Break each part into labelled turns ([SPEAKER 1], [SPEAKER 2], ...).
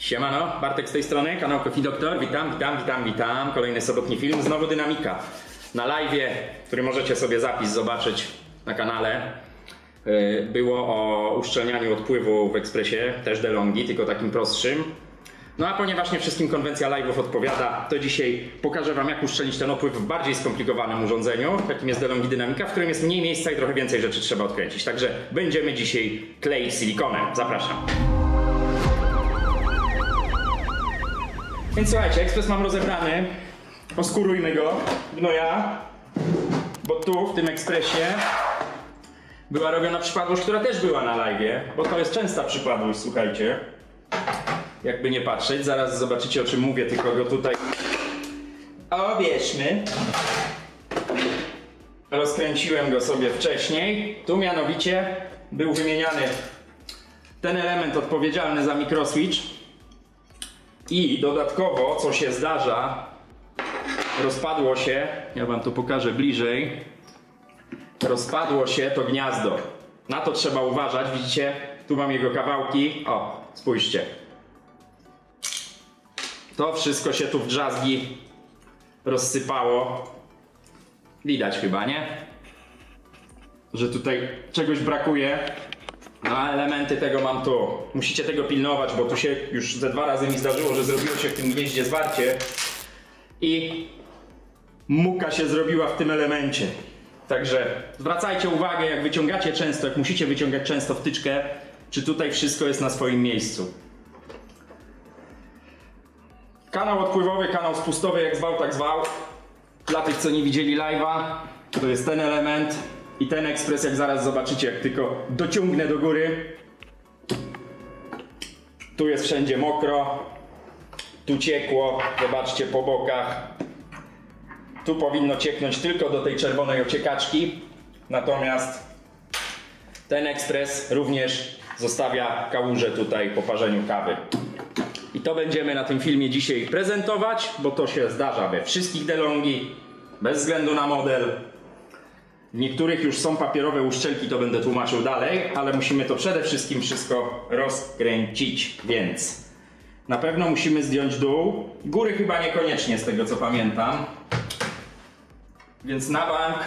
[SPEAKER 1] Siemano, Bartek z tej strony, kanał Coffee Doctor. Witam. Kolejny sobotni film, znowu dynamika. Na live'ie, który możecie sobie zapis zobaczyć na kanale, było o uszczelnianiu odpływu w ekspresie, też DeLonghi, tylko takim prostszym. No a ponieważ nie wszystkim konwencja live'ów odpowiada, to dzisiaj pokażę wam, jak uszczelnić ten odpływ w bardziej skomplikowanym urządzeniu, jakim jest DeLonghi Dynamika, w którym jest mniej miejsca i trochę więcej rzeczy trzeba odkręcić. Także będziemy dzisiaj kleić silikonem. Zapraszam. Więc słuchajcie, ekspres mam rozebrany, oskurujmy go, gnoja, bo tu w tym ekspresie była robiona przypadłość, która też była na live'ie, bo to jest częsta przypadłość, słuchajcie, jakby nie patrzeć, zaraz zobaczycie, o czym mówię, tylko go tutaj obierzmy. Rozkręciłem go sobie wcześniej, tu mianowicie był wymieniany ten element odpowiedzialny za mikroswitch. I dodatkowo, co się zdarza, rozpadło się, ja wam to pokażę bliżej, rozpadło się to gniazdo. Na to trzeba uważać, widzicie, tu mam jego kawałki, o, spójrzcie. To wszystko się tu w drzazgi rozsypało. Widać chyba, nie? Że tutaj czegoś brakuje. No a elementy tego mam tu. Musicie tego pilnować, bo tu się już ze 2 razy mi zdarzyło, że zrobiło się w tym gnieździe zwarcie i muka się zrobiła w tym elemencie. Także zwracajcie uwagę, jak wyciągacie często, jak musicie wyciągać często wtyczkę, czy tutaj wszystko jest na swoim miejscu. Kanał odpływowy, kanał spustowy, jak zwał, tak zwał. Dla tych, co nie widzieli live'a, to jest ten element. I ten ekspres, jak zaraz zobaczycie, jak tylko dociągnę do góry, tu jest wszędzie mokro, tu ciekło, zobaczcie po bokach, tu powinno cieknąć tylko do tej czerwonej ociekaczki, natomiast ten ekspres również zostawia kałużę tutaj po parzeniu kawy. I to będziemy na tym filmie dzisiaj prezentować, bo to się zdarza we wszystkich DeLonghi, bez względu na model. W niektórych już są papierowe uszczelki, to będę tłumaczył dalej, ale musimy to przede wszystkim wszystko rozkręcić, więc na pewno musimy zdjąć dół. Góry chyba niekoniecznie, z tego co pamiętam. Więc na bank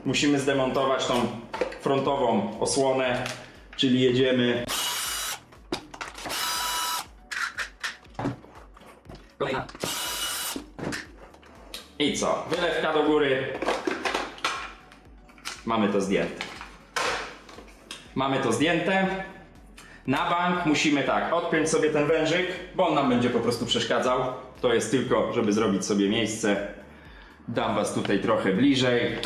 [SPEAKER 1] musimy zdemontować tą frontową osłonę, czyli jedziemy. Kolejna. I co? Wylewka do góry. Mamy to zdjęte. Mamy to zdjęte. Na bank musimy tak, odpiąć sobie ten wężyk, bo on nam będzie po prostu przeszkadzał. To jest tylko, żeby zrobić sobie miejsce. Dam was tutaj trochę bliżej.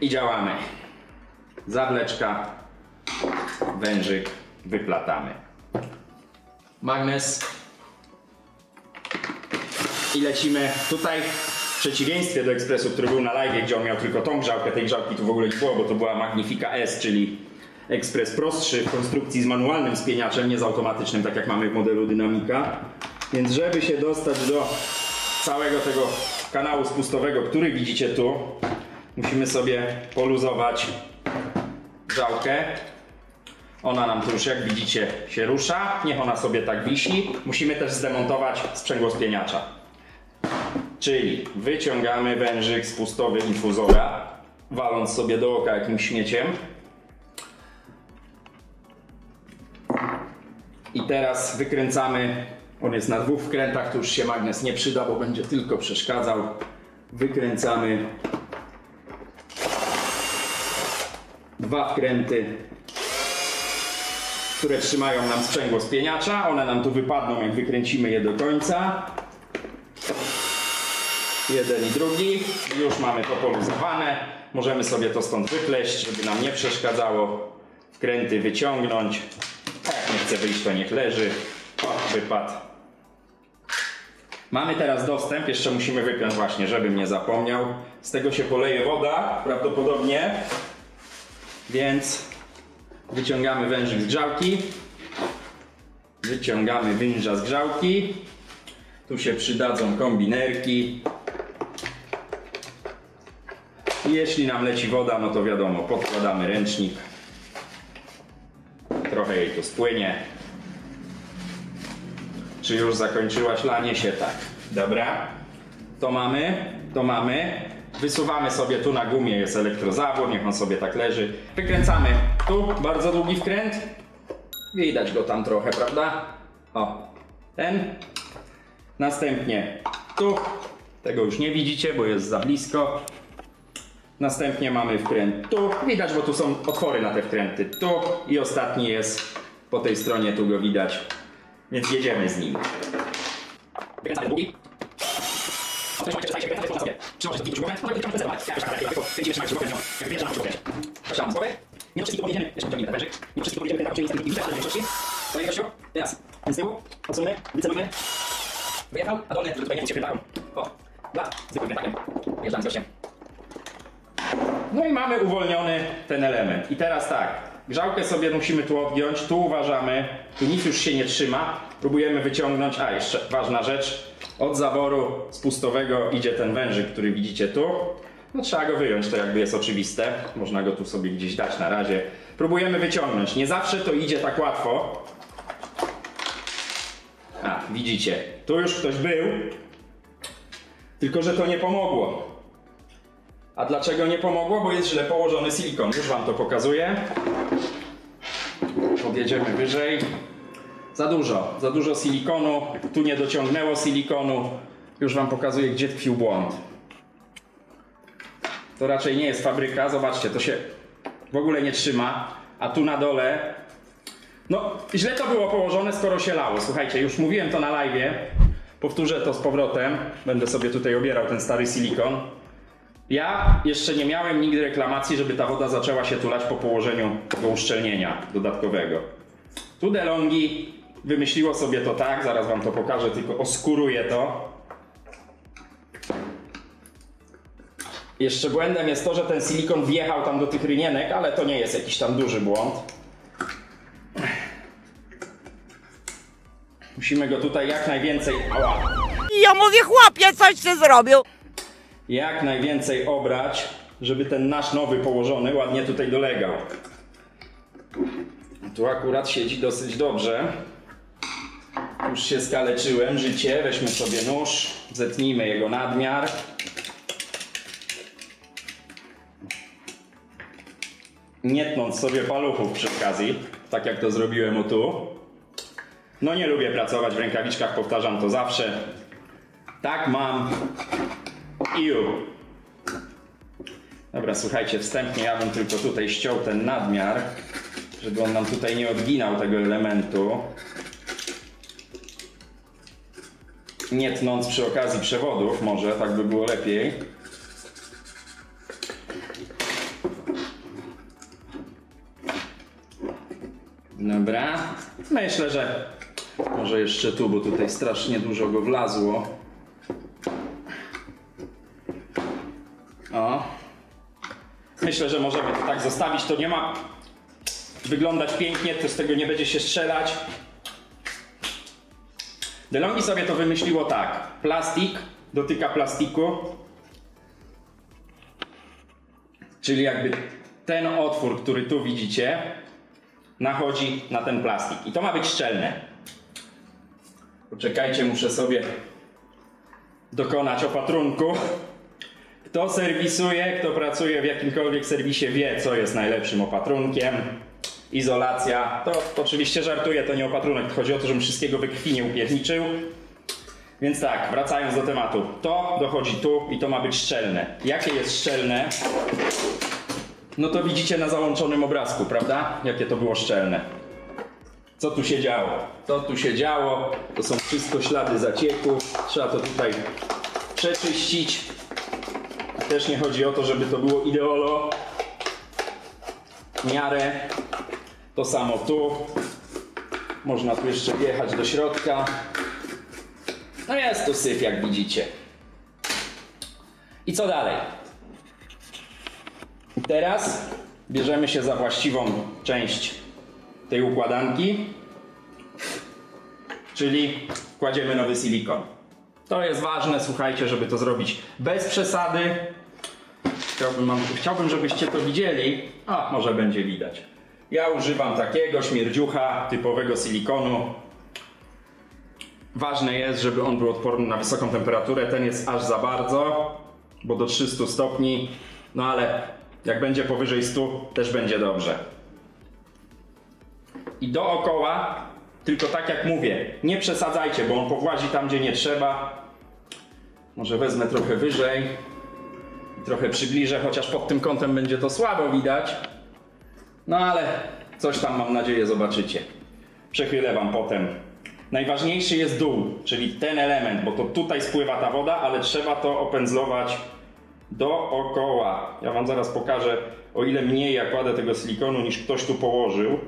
[SPEAKER 1] I działamy. Zawleczka, wężyk, wyplatamy. Magnes. I lecimy tutaj. W przeciwieństwie do ekspresu, który był na live, gdzie on miał tylko tą grzałkę, tej grzałki tu w ogóle nie było, bo to była Magnifica S, czyli ekspres prostszy w konstrukcji z manualnym spieniaczem, nie z automatycznym, tak jak mamy w modelu Dynamika. Więc żeby się dostać do całego tego kanału spustowego, który widzicie tu, musimy sobie poluzować grzałkę. Ona nam tu już, jak widzicie, się rusza, niech ona sobie tak wisi. Musimy też zdemontować sprzęgło spieniacza. Czyli wyciągamy wężyk spustowy infuzora, waląc sobie do oka jakimś śmieciem. I teraz wykręcamy, on jest na 2 wkrętach, to już się magnes nie przyda, bo będzie tylko przeszkadzał. Wykręcamy 2 wkręty, które trzymają nam sprzęgło spieniacza. One nam tu wypadną, jak wykręcimy je do końca. Jeden i drugi. Już mamy to poluzowane. Możemy sobie to stąd wypleść, żeby nam nie przeszkadzało. Wkręty wyciągnąć. A jak nie chce wyjść, to niech leży. O, wypadł. Mamy teraz dostęp. Jeszcze musimy wypiąć właśnie, żebym nie zapomniał. Z tego się poleje woda, prawdopodobnie. Więc wyciągamy wężyk z grzałki. Wyciągamy węża z grzałki. Tu się przydadzą kombinerki. I jeśli nam leci woda, no to wiadomo, podkładamy ręcznik. Trochę jej tu spłynie. Czy już zakończyłaś lanie się? Tak. Dobra. To mamy. Wysuwamy sobie, tu na gumie jest elektrozawór, niech on sobie tak leży. Wykręcamy tu, bardzo długi wkręt. Widać go tam trochę, prawda? O, ten. Następnie tu. Tego już nie widzicie, bo jest za blisko. Następnie mamy wkręt tu. Widać, bo tu są otwory na te wkręty. Tu i ostatni jest po tej stronie, tu go widać. Więc jedziemy z nim. Wykręcamy długi. Wyjechał, a dolny, żeby tutaj nie się krętają. O, blat, zwykłym wętakiem. Wjeżdżamy z gościem. No i mamy uwolniony ten element. I teraz tak, grzałkę sobie musimy tu odgiąć, tu uważamy, tu nic już się nie trzyma. Próbujemy wyciągnąć, a jeszcze ważna rzecz, od zaworu spustowego idzie ten wężyk, który widzicie tu. No trzeba go wyjąć, to jakby jest oczywiste. Można go tu sobie gdzieś dać na razie. Próbujemy wyciągnąć. Nie zawsze to idzie tak łatwo. A, widzicie, tu już ktoś był, tylko że to nie pomogło. A dlaczego nie pomogło? Bo jest źle położony silikon. Już wam to pokazuję. Podjedziemy wyżej. Za dużo silikonu. Tu nie dociągnęło silikonu. Już wam pokazuję, gdzie tkwił błąd. To raczej nie jest fabryka. Zobaczcie, to się w ogóle nie trzyma. A tu na dole... No, źle to było położone, skoro się lało. Słuchajcie, już mówiłem to na live'ie. Powtórzę to z powrotem. Będę sobie tutaj obierał ten stary silikon. Ja jeszcze nie miałem nigdy reklamacji, żeby ta woda zaczęła się tulać po położeniu tego uszczelnienia dodatkowego. Tu DeLonghi wymyśliło sobie to tak, zaraz wam to pokażę, tylko oskuruję to. Jeszcze błędem jest to, że ten silikon wjechał tam do tych rynienek, ale to nie jest jakiś tam duży błąd. Musimy go tutaj jak najwięcej... Ała.
[SPEAKER 2] Ja mówię, chłopie, coś ty zrobił.
[SPEAKER 1] Jak najwięcej obrać, żeby ten nasz nowy położony ładnie tutaj dolegał. Tu akurat siedzi dosyć dobrze. Już się skaleczyłem, życie. Weźmy sobie nóż, zetnijmy jego nadmiar. Nie tnąc sobie paluchów przy okazji, tak jak to zrobiłem o tu. No nie lubię pracować w rękawiczkach, powtarzam to zawsze. Tak mam. Dobra, słuchajcie, wstępnie ja bym tylko tutaj ściął ten nadmiar, żeby on nam tutaj nie odginał tego elementu. Nie tnąc przy okazji przewodów, może tak by było lepiej. Dobra, myślę, że może jeszcze tu, bo tutaj strasznie dużo go wlazło. O. Myślę, że możemy to tak zostawić. To nie ma wyglądać pięknie, to z tego nie będzie się strzelać. DeLonghi sobie to wymyśliło tak. Plastik dotyka plastiku. Czyli jakby ten otwór, który tu widzicie, nachodzi na ten plastik. I to ma być szczelne. Poczekajcie, muszę sobie dokonać opatrunku. Kto serwisuje, kto pracuje w jakimkolwiek serwisie, wie, co jest najlepszym opatrunkiem. Izolacja. To oczywiście żartuję, to nie opatrunek. Chodzi o to, żebym wszystkiego we krwi nie upierniczył. Więc tak, wracając do tematu. To dochodzi tu i to ma być szczelne. Jakie jest szczelne? No to widzicie na załączonym obrazku, prawda? Jakie to było szczelne. Co tu się działo? Co tu się działo? To są wszystko ślady zacieku. Trzeba to tutaj przeczyścić. Też nie chodzi o to, żeby to było ideolo. W miarę. To samo tu. Można tu jeszcze wjechać do środka. No jest to syf, jak widzicie. I co dalej? Teraz bierzemy się za właściwą część tej układanki, czyli kładziemy nowy silikon. To jest ważne, słuchajcie, żeby to zrobić bez przesady. Chciałbym, żebyście to widzieli. A, może będzie widać. Ja używam takiego śmierdziucha, typowego silikonu. ważne jest, żeby on był odporny na wysoką temperaturę. Ten jest aż za bardzo, bo do 300 stopni, no ale jak będzie powyżej 100, też będzie dobrze. I dookoła, tylko tak jak mówię, nie przesadzajcie, bo on powłazi tam, gdzie nie trzeba. Może wezmę trochę wyżej i trochę przybliżę, chociaż pod tym kątem będzie to słabo widać. No ale coś tam, mam nadzieję, zobaczycie. Przechylę wam potem. Najważniejszy jest dół, czyli ten element, bo to tutaj spływa ta woda, ale trzeba to opędzlować dookoła. Ja wam zaraz pokażę, o ile mniej ja kładę tego silikonu, niż ktoś tu położył.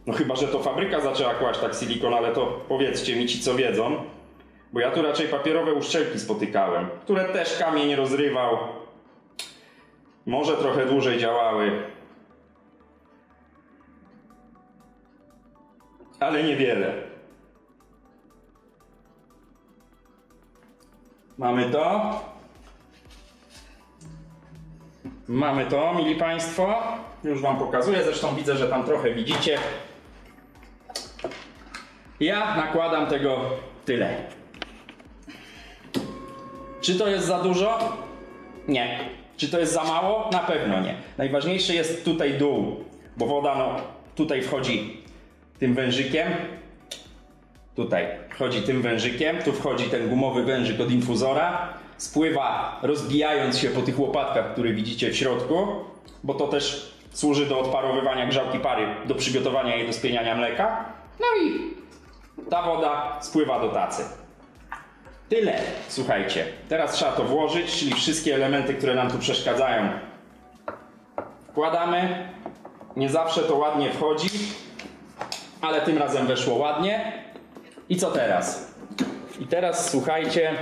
[SPEAKER 1] No chyba, że to fabryka zaczęła kłaść tak silikon, ale to powiedzcie mi ci, co wiedzą. Bo ja tu raczej papierowe uszczelki spotykałem, które też kamień rozrywał. Może trochę dłużej działały. Ale niewiele. Mamy to. Mamy to, mili Państwo. Już wam pokazuję, zresztą widzę, że tam trochę widzicie. Ja nakładam tego tyle. Czy to jest za dużo? Nie. Czy to jest za mało? Na pewno nie. Najważniejszy jest tutaj dół, bo woda no, tutaj wchodzi tym wężykiem. Tutaj wchodzi tym wężykiem, tu wchodzi ten gumowy wężyk od infuzora. Spływa, rozbijając się po tych łopatkach, które widzicie w środku, bo to też służy do odparowywania grzałki pary, do przygotowania jej do spieniania mleka. No i ta woda spływa do tacy. Tyle, słuchajcie. Teraz trzeba to włożyć, czyli wszystkie elementy, które nam tu przeszkadzają. Wkładamy. Nie zawsze to ładnie wchodzi, ale tym razem weszło ładnie. I co teraz? I teraz słuchajcie,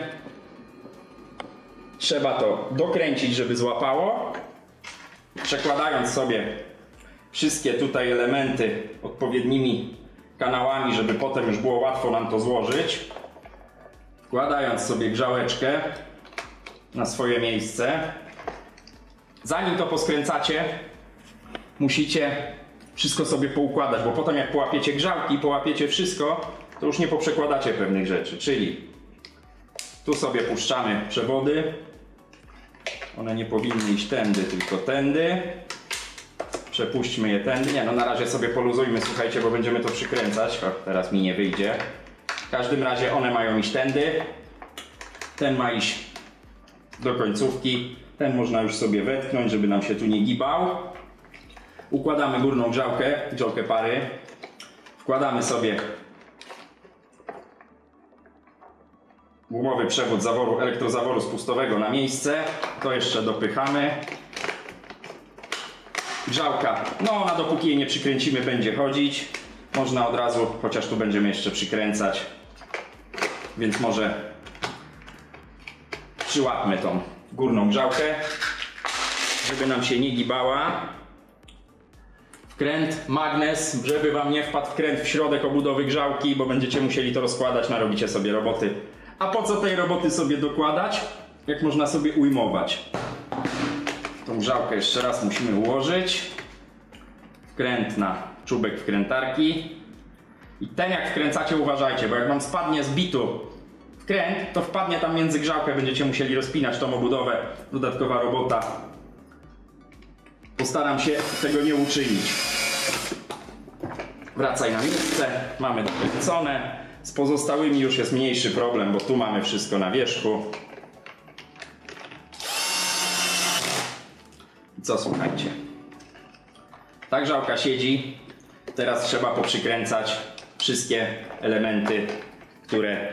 [SPEAKER 1] trzeba to dokręcić, żeby złapało. Przekładając sobie wszystkie tutaj elementy odpowiednimi kanałami, żeby potem już było łatwo nam to złożyć. Wkładając sobie grzałeczkę na swoje miejsce. Zanim to poskręcacie, musicie wszystko sobie poukładać, bo potem jak połapiecie grzałki, połapiecie wszystko, to już nie poprzekładacie pewnych rzeczy. Czyli tu sobie puszczamy przewody. One nie powinny iść tędy, tylko tędy. Przepuśćmy je tędy. Nie, no na razie sobie poluzujmy, słuchajcie, bo będziemy to przykręcać. O, teraz mi nie wyjdzie. W każdym razie one mają iść tędy. Ten ma iść do końcówki. Ten można już sobie wetknąć, żeby nam się tu nie gibał. Układamy górną grzałkę pary. Wkładamy sobie gumowy przewód zaworu, elektrozaworu spustowego na miejsce. To jeszcze dopychamy. Grzałka, no ona dopóki jej nie przykręcimy, będzie chodzić. Można od razu, chociaż tu będziemy jeszcze przykręcać. Więc może przyłapmy tą górną grzałkę, żeby nam się nie gibała. Wkręt, magnes, żeby wam nie wpadł wkręt w środek obudowy grzałki, bo będziecie musieli to rozkładać, narobicie sobie roboty. A po co tej roboty sobie dokładać, jak można sobie ujmować? Tą grzałkę jeszcze raz musimy ułożyć. Wkręt na czubek wkrętarki. I ten jak wkręcacie, uważajcie, bo jak wam spadnie z bitu wkręt, to wpadnie tam między grzałkę, będziecie musieli rozpinać tą obudowę. Dodatkowa robota. Postaram się tego nie uczynić. Wracaj na miejsce. Mamy dokręcone. Z pozostałymi już jest mniejszy problem, bo tu mamy wszystko na wierzchu. Co słuchajcie? Ta grzałka siedzi. Teraz trzeba poprzykręcać wszystkie elementy, które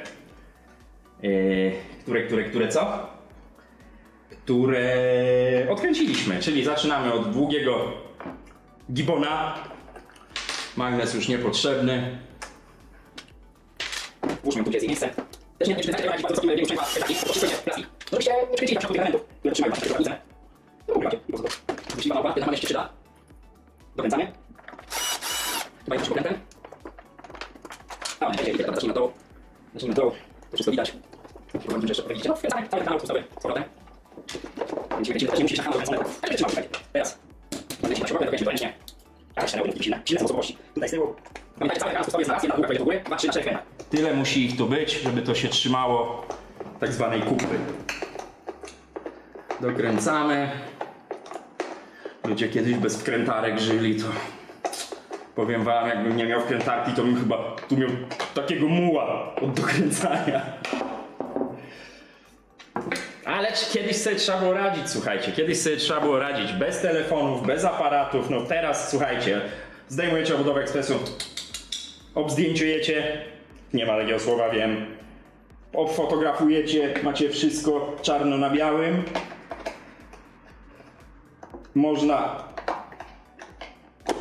[SPEAKER 1] odkręciliśmy. Czyli zaczynamy od długiego gibona. Magnes już niepotrzebny. Włóżmy tu jest miejsce. Też nie przykręcać, bardzo sobie nie muszę plastik. Żebyście nie przykręcili na przykład elementów, które trzymają waszą kierownicę. Jeśli pana ten magnes się przyda. Dokręcamy. Chyba jest pokrętem. A on będzie widać, zacznijmy na dołu. Zacznijmy na dołu. To wszystko widać. Będziemy jeszcze powiedzieć, no wkręcamy cały kanał pustowy z powrotem. Będziemy nie musisz na kanał wkręcony. Ale trzymamy, słuchajcie. Teraz. Leci na śrubę, dokręcimy to ręcznie. Tak, 4 silne sposobowości. Tutaj z tyłu. Pamiętajcie, cały kanał pustowy jest na raz, jedna długa pojedzie do góry, 2, 3, 4 kręta. Tyle musi ich tu być, żeby to się trzymało tak zwanej kupy. Dokręcamy. Ludzie kiedyś bez wkrętarek żyli, to powiem wam, jakbym nie miał wkrętarki, to bym chyba tu miał takiego muła od dokręcania. Ale kiedyś sobie trzeba było radzić, słuchajcie, kiedyś sobie trzeba było radzić bez telefonów, bez aparatów. No teraz, słuchajcie, zdejmujecie obudowę ekspresu, obzdjęciujecie, nie ma takiego słowa, wiem, obfotografujecie, macie wszystko czarno na białym. Można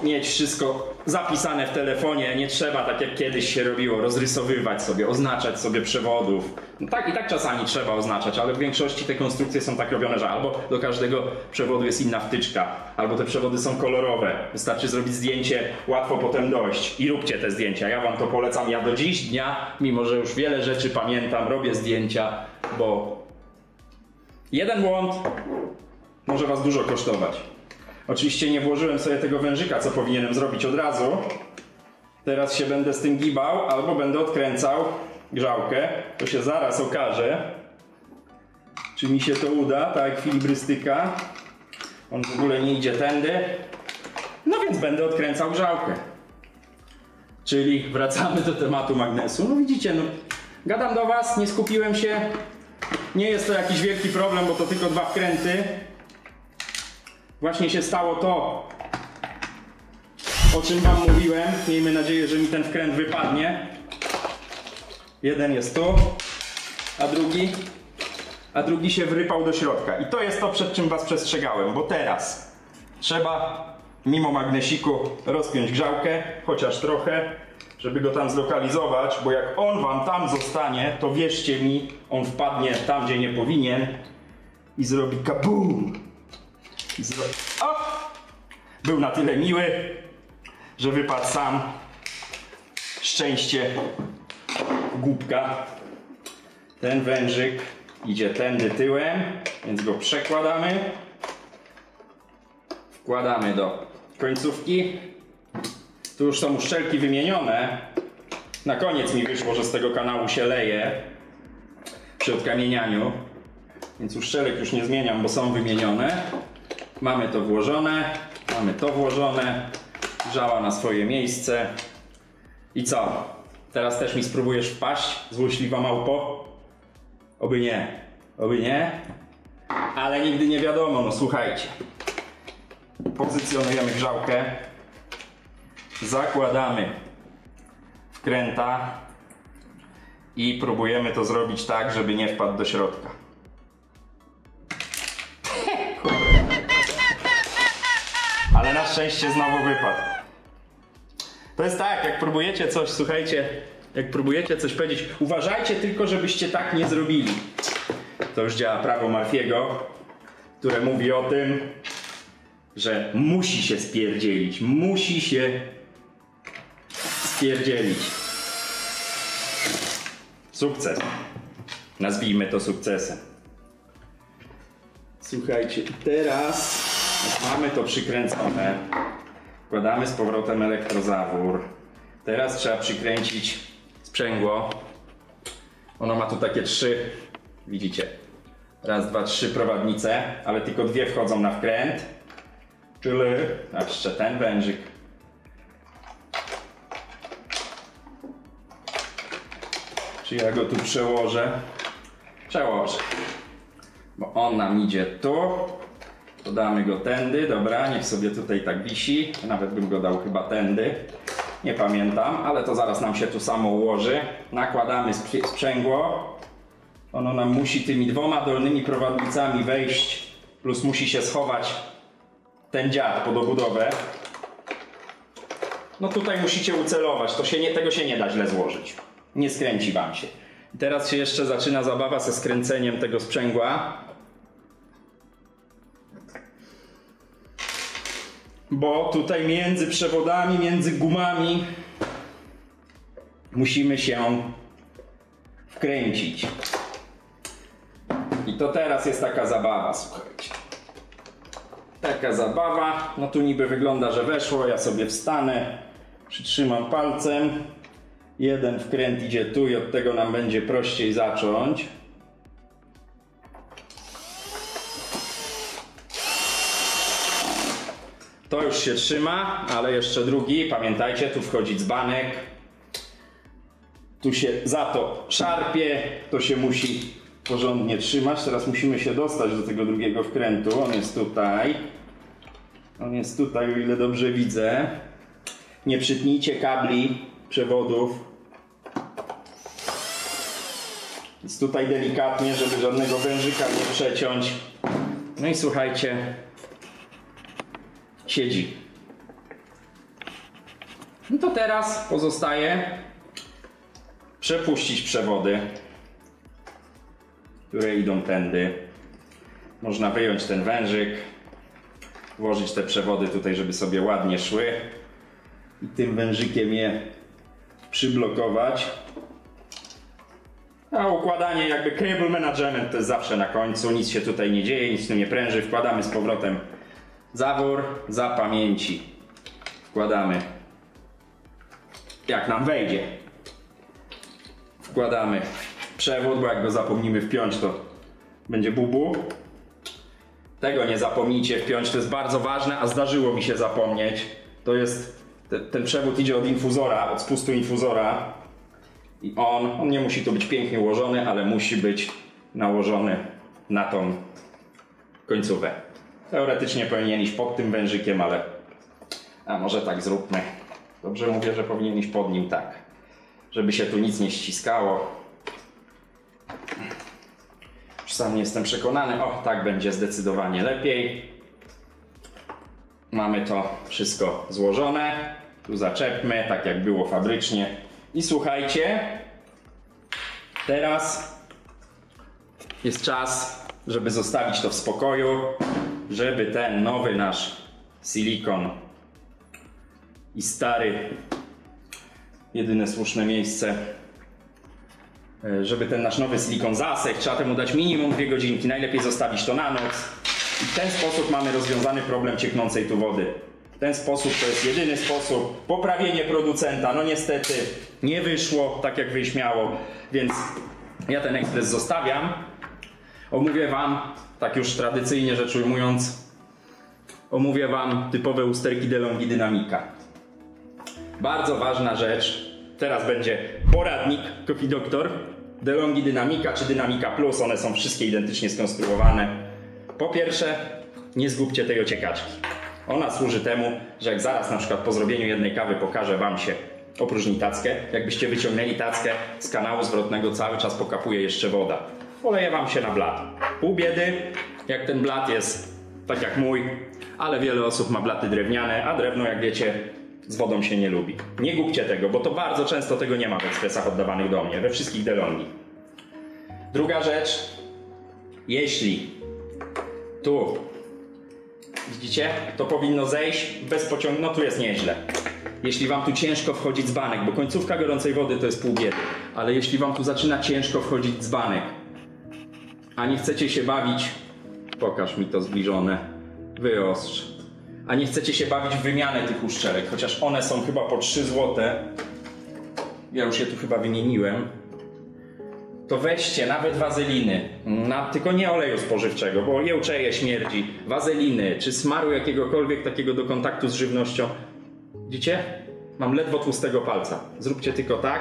[SPEAKER 1] mieć wszystko zapisane w telefonie, nie trzeba, tak jak kiedyś się robiło, rozrysowywać sobie, oznaczać sobie przewodów. No tak i tak czasami trzeba oznaczać, ale w większości te konstrukcje są tak robione, że albo do każdego przewodu jest inna wtyczka, albo te przewody są kolorowe. Wystarczy zrobić zdjęcie, łatwo potem dojść i róbcie te zdjęcia. Ja wam to polecam, ja do dziś dnia, mimo że już wiele rzeczy pamiętam, robię zdjęcia, bo jeden błąd może was dużo kosztować. Oczywiście nie włożyłem sobie tego wężyka, co powinienem zrobić od razu. Teraz się będę z tym gibał, albo będę odkręcał grzałkę. To się zaraz okaże, czy mi się to uda, tak jak filibrystyka. On w ogóle nie idzie tędy. No więc będę odkręcał grzałkę. Czyli wracamy do tematu magnesu. No widzicie, no, gadam do was, nie skupiłem się. Nie jest to jakiś wielki problem, bo to tylko 2 wkręty. Właśnie się stało to, o czym wam mówiłem. Miejmy nadzieję, że mi ten wkręt wypadnie. Jeden jest tu, a drugi się wrypał do środka. I to jest to, przed czym was przestrzegałem, bo teraz trzeba mimo magnesiku rozpiąć grzałkę, chociaż trochę, żeby go tam zlokalizować, bo jak on wam tam zostanie, to wierzcie mi, on wpadnie tam, gdzie nie powinien i zrobi kabum! O! Był na tyle miły, że wypadł sam. Szczęście głupka. Ten wężyk idzie tędy tyłem, więc go przekładamy. Wkładamy do końcówki. Tu już są uszczelki wymienione. Na koniec mi wyszło, że z tego kanału się leje przy odkamienianiu, więc uszczelek już nie zmieniam, bo są wymienione. Mamy to włożone, mamy to włożone, grzała na swoje miejsce. I co? Teraz też mi spróbujesz wpaść, złośliwa małpo? Oby nie, oby nie, ale nigdy nie wiadomo. No słuchajcie, pozycjonujemy grzałkę, zakładamy wkręta i próbujemy to zrobić tak, żeby nie wpadł do środka. Ale na szczęście znowu wypadł. To jest tak, jak próbujecie coś, słuchajcie, jak próbujecie coś powiedzieć, uważajcie tylko, żebyście tak nie zrobili. To już działa prawo Murphy'ego, które mówi o tym, że musi się spierdzielić. Musi się spierdzielić. Sukces. Nazwijmy to sukcesem. Słuchajcie, teraz mamy to przykręcone. Wkładamy z powrotem elektrozawór. Teraz trzeba przykręcić sprzęgło. Ono ma tu takie 3, widzicie, raz, dwa, 3 prowadnice, ale tylko 2 wchodzą na wkręt. Czyli jeszcze ten wężyk. Czy ja go tu przełożę? Przełożę. Bo on nam idzie tu. Dodamy go tędy, dobra, niech sobie tutaj tak wisi. Nawet bym go dał chyba tędy. Nie pamiętam, ale to zaraz nam się tu samo ułoży. Nakładamy sprzęgło. Ono nam musi tymi 2 dolnymi prowadnicami wejść. Plus musi się schować ten dziad pod obudowę. No tutaj musicie ucelować. Tego się nie da źle złożyć. Nie skręci wam się. I teraz się jeszcze zaczyna zabawa ze skręceniem tego sprzęgła. Bo tutaj między przewodami, między gumami musimy się wkręcić. I to teraz jest taka zabawa, słuchajcie. Taka zabawa. No tu niby wygląda, że weszło. Ja sobie wstanę, przytrzymam palcem Jeden wkręt idzie tu i od tego nam będzie prościej zacząć. To już się trzyma, ale jeszcze drugi. Pamiętajcie, tu wchodzi dzbanek. Tu się za to szarpie, to się musi porządnie trzymać. Teraz musimy się dostać do tego drugiego wkrętu. On jest tutaj. On jest tutaj, o ile dobrze widzę. Nie przytnijcie kabli, przewodów. Więc tutaj delikatnie, żeby żadnego wężyka nie przeciąć. No i słuchajcie, siedzi. No to teraz pozostaje przepuścić przewody, które idą tędy. Można wyjąć ten wężyk, włożyć te przewody tutaj, żeby sobie ładnie szły i tym wężykiem je przyblokować. A układanie jakby cable management to jest zawsze na końcu, nic się tutaj nie dzieje, nic tu nie pręży. Wkładamy z powrotem zawór za pamięci. Wkładamy jak nam wejdzie. Wkładamy przewód, bo jak go zapomnimy wpiąć, to będzie bubu. Tego nie zapomnijcie wpiąć, to jest bardzo ważne, a zdarzyło mi się zapomnieć. To jest, ten przewód idzie od infuzora, od spustu infuzora. I on nie musi tu być pięknie ułożony, ale musi być nałożony na tą końcówkę. Teoretycznie powinien iść pod tym wężykiem, ale a może tak zróbmy. Dobrze mówię, że powinien iść pod nim tak, żeby się tu nic nie ściskało. Już sam nie jestem przekonany. O, tak będzie zdecydowanie lepiej. Mamy to wszystko złożone. Tu zaczepmy, tak jak było fabrycznie. I słuchajcie, teraz jest czas, żeby zostawić to w spokoju, żeby ten nowy nasz silikon i stary, jedyne słuszne miejsce, żeby ten nasz nowy silikon zasechł, trzeba temu dać minimum 2 godzinki, najlepiej zostawić to na noc i w ten sposób mamy rozwiązany problem cieknącej tu wody. W ten sposób to jest jedyny sposób. Poprawienie producenta, no niestety nie wyszło tak jak wyjść miało, więc ja ten ekspres zostawiam. Omówię Wam, tak już tradycyjnie rzecz ujmując, omówię Wam typowe usterki DeLonghi Dynamica. Bardzo ważna rzecz, teraz będzie poradnik Coffee Doctor. DeLonghi Dynamica czy Dynamica Plus, one są wszystkie identycznie skonstruowane. Po pierwsze, nie zgubcie tej ociekaczki. Ona służy temu, że jak zaraz na przykład po zrobieniu jednej kawy pokażę Wam się opróżni tackę, jakbyście wyciągnęli tackę z kanału zwrotnego, cały czas pokapuje jeszcze woda. Poleje Wam się na blat. Pół biedy, jak ten blat jest tak jak mój, ale wiele osób ma blaty drewniane, a drewno, jak wiecie, z wodą się nie lubi. Nie gubcie tego, bo to bardzo często tego nie ma w ekspresach oddawanych do mnie, we wszystkich DeLonghi. Druga rzecz, jeśli tu widzicie, to powinno zejść bez pociągu, no tu jest nieźle. Jeśli Wam tu ciężko wchodzi dzbanek, bo końcówka gorącej wody to jest pół biedy, ale jeśli Wam tu zaczyna ciężko wchodzić dzbanek, a nie chcecie się bawić, pokaż mi to zbliżone, wyostrz, a nie chcecie się bawić w wymianę tych uszczelek, chociaż one są chyba po 3 zł, ja już je tu chyba wymieniłem, to weźcie nawet wazeliny, tylko nie oleju spożywczego, bo jełczeje, śmierdzi, wazeliny, czy smaru jakiegokolwiek takiego do kontaktu z żywnością. Widzicie? Mam ledwo tłustego palca. Zróbcie tylko tak.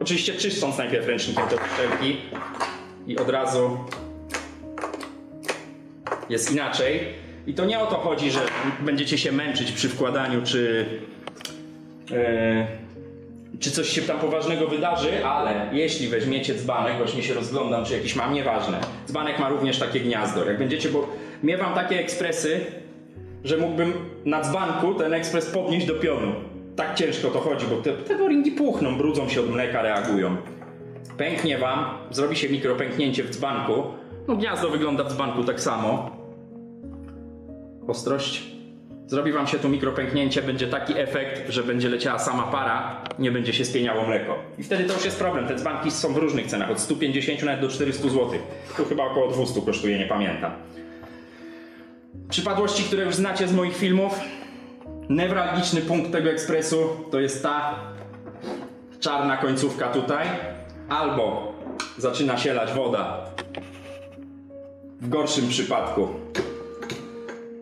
[SPEAKER 1] Oczywiście czyszcząc najpierw ręcznikiem te uszczelki i od razu jest inaczej. I to nie o to chodzi, że będziecie się męczyć przy wkładaniu, czy coś się tam poważnego wydarzy, ale jeśli weźmiecie dzbanek, właśnie się rozglądam, czy jakiś mam, nieważne. Dzbanek ma również takie gniazdo. Jak będziecie, bo miewam takie ekspresy, że mógłbym na dzbanku ten ekspres podnieść do pionu. Tak ciężko to chodzi, bo te do-ringi puchną, brudzą się od mleka, reagują. Pęknie Wam, zrobi się mikropęknięcie w dzbanku. No gniazdo wygląda w dzbanku tak samo. Ostrość. Zrobi Wam się tu mikropęknięcie, będzie taki efekt, że będzie leciała sama para, nie będzie się spieniało mleko. I wtedy to już jest problem. Te dzbanki są w różnych cenach, od 150 nawet do 400 zł. Tu chyba około 200 kosztuje, nie pamiętam. Przypadłości, które już znacie z moich filmów. Newralgiczny punkt tego ekspresu to jest ta czarna końcówka tutaj, albo zaczyna się lać woda. W gorszym przypadku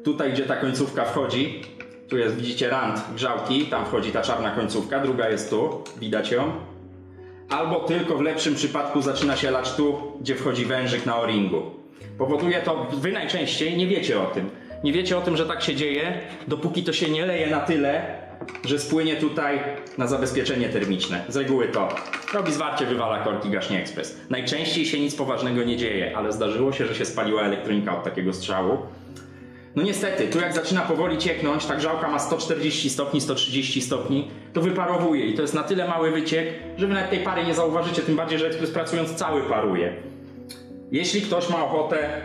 [SPEAKER 1] tutaj, gdzie ta końcówka wchodzi, tu jest, widzicie, rand grzałki, tam wchodzi ta czarna końcówka, druga jest tu, widać ją. Albo tylko w lepszym przypadku zaczyna się lać tu, gdzie wchodzi wężyk na o-ringu. Powoduje to, wy najczęściej nie wiecie o tym. Nie wiecie o tym, że tak się dzieje, dopóki to się nie leje na tyle, że spłynie tutaj na zabezpieczenie termiczne. Z reguły to robi zwarcie, wywala korki, gaśnie ekspres. Najczęściej się nic poważnego nie dzieje, ale zdarzyło się, że się spaliła elektronika od takiego strzału. No niestety, tu jak zaczyna powoli cieknąć, ta grzałka ma 140 stopni, 130 stopni, to wyparowuje i to jest na tyle mały wyciek, że wy nawet tej pary nie zauważycie, tym bardziej, że ekspres pracując cały paruje. Jeśli ktoś ma ochotę,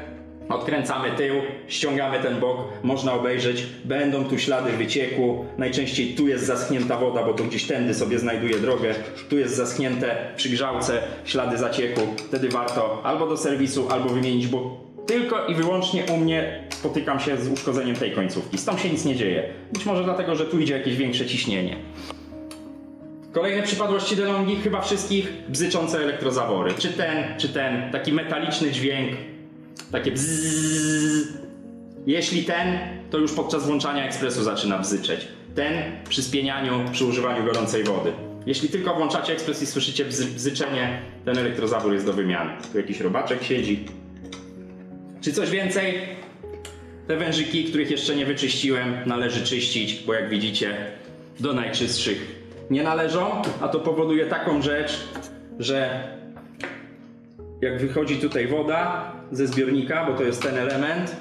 [SPEAKER 1] odkręcamy tył, ściągamy ten bok, można obejrzeć, będą tu ślady wycieku, najczęściej tu jest zaschnięta woda, bo to gdzieś tędy sobie znajduje drogę, tu jest zaschnięte przy grzałce ślady zacieku, wtedy warto albo do serwisu, albo wymienić, bo tylko i wyłącznie u mnie spotykam się z uszkodzeniem tej końcówki, z tą się nic nie dzieje, być może dlatego, że tu idzie jakieś większe ciśnienie. Kolejne przypadłości DeLonghi, chyba wszystkich bzyczące elektrozawory, czy ten, taki metaliczny dźwięk, takie bzzz. Jeśli ten, to już podczas włączania ekspresu zaczyna bzyczeć. Ten przy spienianiu, przy używaniu gorącej wody. Jeśli tylko włączacie ekspres i słyszycie bzyczenie, ten elektrozawór jest do wymiany. Tu jakiś robaczek siedzi. Czy coś więcej? Te wężyki, których jeszcze nie wyczyściłem, należy czyścić, bo jak widzicie, do najczystszych nie należą, a to powoduje taką rzecz, że jak wychodzi tutaj woda ze zbiornika, bo to jest ten element,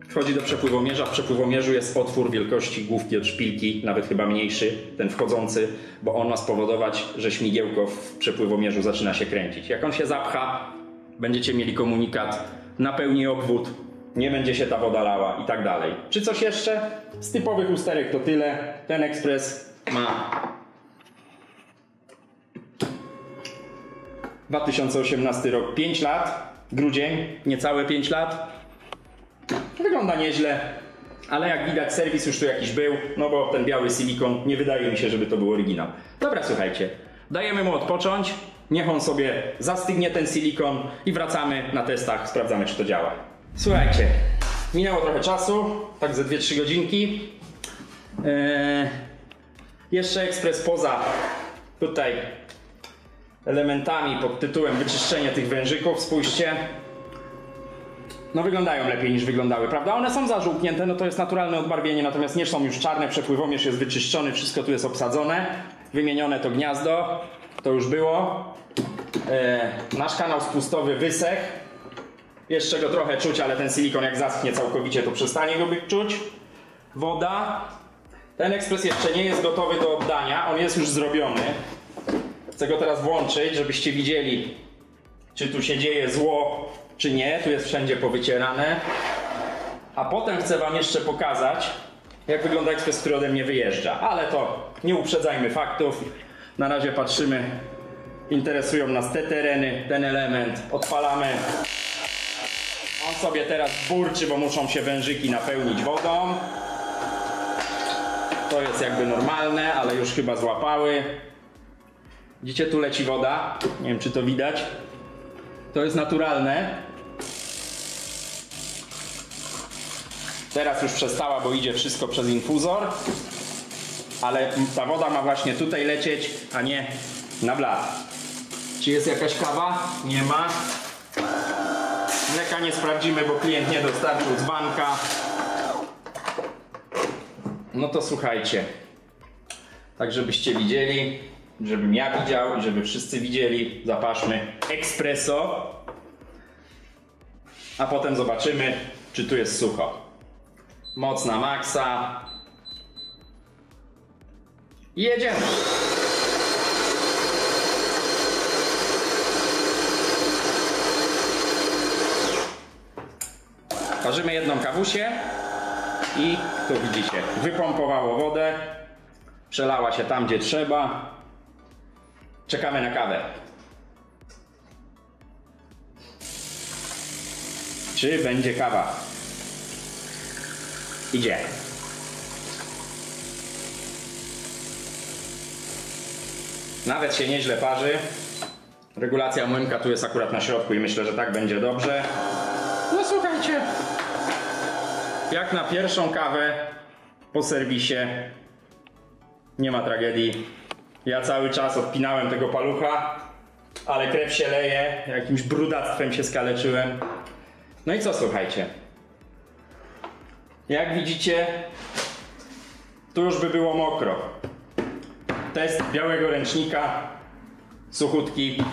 [SPEAKER 1] wchodzi do przepływomierza, w przepływomierzu jest otwór wielkości główki od szpilki, nawet chyba mniejszy, ten wchodzący, bo on ma spowodować, że śmigiełko w przepływomierzu zaczyna się kręcić. Jak on się zapcha, będziecie mieli komunikat, napełni obwód, nie będzie się ta woda lała i tak dalej. Czy coś jeszcze? Z typowych usterek to tyle. Ten ekspres ma 2018 rok, 5 lat, grudzień, niecałe 5 lat. Wygląda nieźle, ale jak widać serwis już tu jakiś był, no bo ten biały silikon, nie wydaje mi się, żeby to był oryginał. Dobra, słuchajcie, dajemy mu odpocząć, niech on sobie zastygnie ten silikon i wracamy na testach, sprawdzamy, czy to działa. Słuchajcie, minęło trochę czasu, tak ze 2-3 godzinki. Jeszcze ekspres poza tutaj elementami pod tytułem wyczyszczenie tych wężyków, spójrzcie. No wyglądają lepiej niż wyglądały, prawda? One są zażółknięte, no to jest naturalne odbarwienie, natomiast nie są już czarne, przepływomierz jest wyczyszczony, wszystko tu jest obsadzone. Wymienione to gniazdo, to już było. Nasz kanał spustowy wysechł. Jeszcze go trochę czuć, ale ten silikon jak zaschnie całkowicie, to przestanie go być czuć. Woda. Ten ekspres jeszcze nie jest gotowy do oddania, on jest już zrobiony. Chcę go teraz włączyć, żebyście widzieli, czy tu się dzieje zło, czy nie. Tu jest wszędzie powycierane. A potem chcę wam jeszcze pokazać, jak wygląda ekspres, który ode mnie wyjeżdża. Ale to nie uprzedzajmy faktów. Na razie patrzymy. Interesują nas te tereny, ten element. Odpalamy. On sobie teraz burczy, bo muszą się wężyki napełnić wodą. To jest jakby normalne, ale już chyba złapały. Widzicie, tu leci woda. Nie wiem, czy to widać. To jest naturalne. Teraz już przestała, bo idzie wszystko przez infuzor. Ale ta woda ma właśnie tutaj lecieć, a nie na blat. Czy jest jakaś kawa? Nie ma. Mleka nie sprawdzimy, bo klient nie dostarczył dzbanka. No to słuchajcie. Tak żebyście widzieli, żebym ja widział i żeby wszyscy widzieli. Zapaszmy espresso. A potem zobaczymy, czy tu jest sucho. Moc na maksa. I jedziemy. Parzymy jedną kawusię i tu widzicie, wypompowało wodę, przelała się tam, gdzie trzeba. Czekamy na kawę. Czy będzie kawa? Idzie. Nawet się nieźle parzy. Regulacja młynka tu jest akurat na środku i myślę, że tak będzie dobrze. No słuchajcie, jak na pierwszą kawę po serwisie, nie ma tragedii. Ja cały czas odpinałem tego palucha, ale krew się leje, jakimś brudactwem się skaleczyłem. No i co, słuchajcie? Jak widzicie, tu już by było mokro. Test białego ręcznika, suchutki.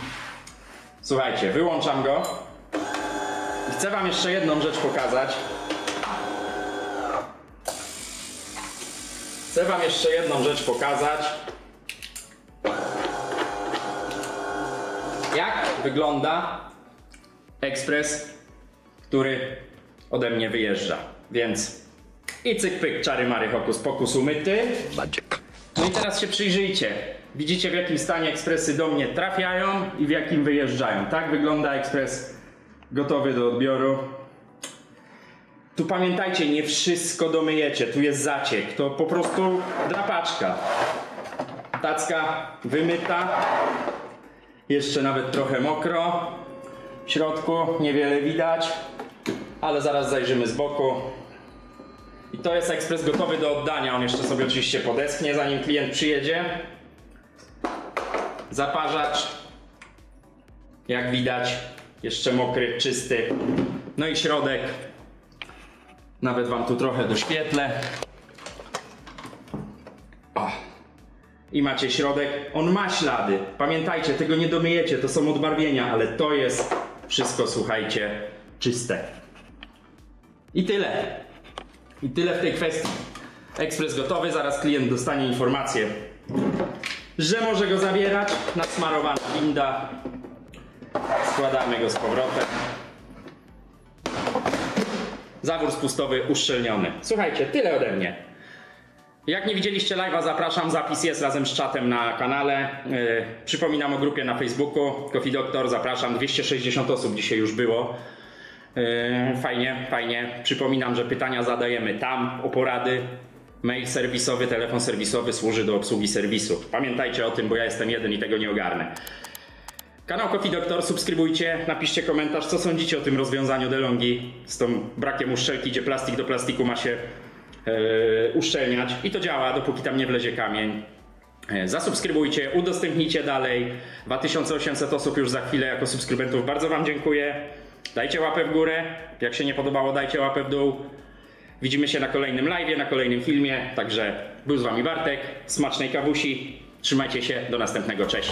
[SPEAKER 1] Słuchajcie, wyłączam go. I chcę wam jeszcze jedną rzecz pokazać. Jak wygląda ekspres, który ode mnie wyjeżdża. Więc i cyk pyk, czary mary, hokus pokus, umyty. No i teraz się przyjrzyjcie. Widzicie, w jakim stanie ekspresy do mnie trafiają i w jakim wyjeżdżają. Tak wygląda ekspres gotowy do odbioru. Tu pamiętajcie, nie wszystko domyjecie, tu jest zaciek, to po prostu drapaczka. Tacka wymyta, jeszcze nawet trochę mokro. W środku niewiele widać, ale zaraz zajrzymy z boku. I to jest ekspres gotowy do oddania, on jeszcze sobie oczywiście podeschnie, zanim klient przyjedzie. Zaparzacz, jak widać, jeszcze mokry, czysty. No i środek. Nawet wam tu trochę doświetlę. O. I macie środek. On ma ślady. Pamiętajcie, tego nie domyjecie, to są odbarwienia, ale to jest wszystko, słuchajcie, czyste. I tyle. I tyle w tej kwestii. Ekspres gotowy, zaraz klient dostanie informację, że może go zabierać. Nadsmarowana winda. Składamy go z powrotem. Zawór spustowy uszczelniony. Słuchajcie, tyle ode mnie. Jak nie widzieliście live'a, zapraszam. Zapis jest razem z czatem na kanale. Przypominam o grupie na Facebooku. Coffee Doctor, zapraszam. 260 osób dzisiaj już było. Fajnie, fajnie. Przypominam, że pytania zadajemy tam o porady. Mail serwisowy, telefon serwisowy służy do obsługi serwisu. Pamiętajcie o tym, bo ja jestem jeden i tego nie ogarnę. Kanał Coffee Doctor, subskrybujcie, napiszcie komentarz, co sądzicie o tym rozwiązaniu DeLonghi z tą brakiem uszczelki, gdzie plastik do plastiku ma się uszczelniać. I to działa, dopóki tam nie wlezie kamień. Zasubskrybujcie, udostępnijcie dalej. 2800 osób już za chwilę jako subskrybentów. Bardzo wam dziękuję. Dajcie łapę w górę. Jak się nie podobało, dajcie łapę w dół. Widzimy się na kolejnym live'ie, na kolejnym filmie. Także był z wami Bartek. Smacznej kawusi. Trzymajcie się. Do następnego. Cześć.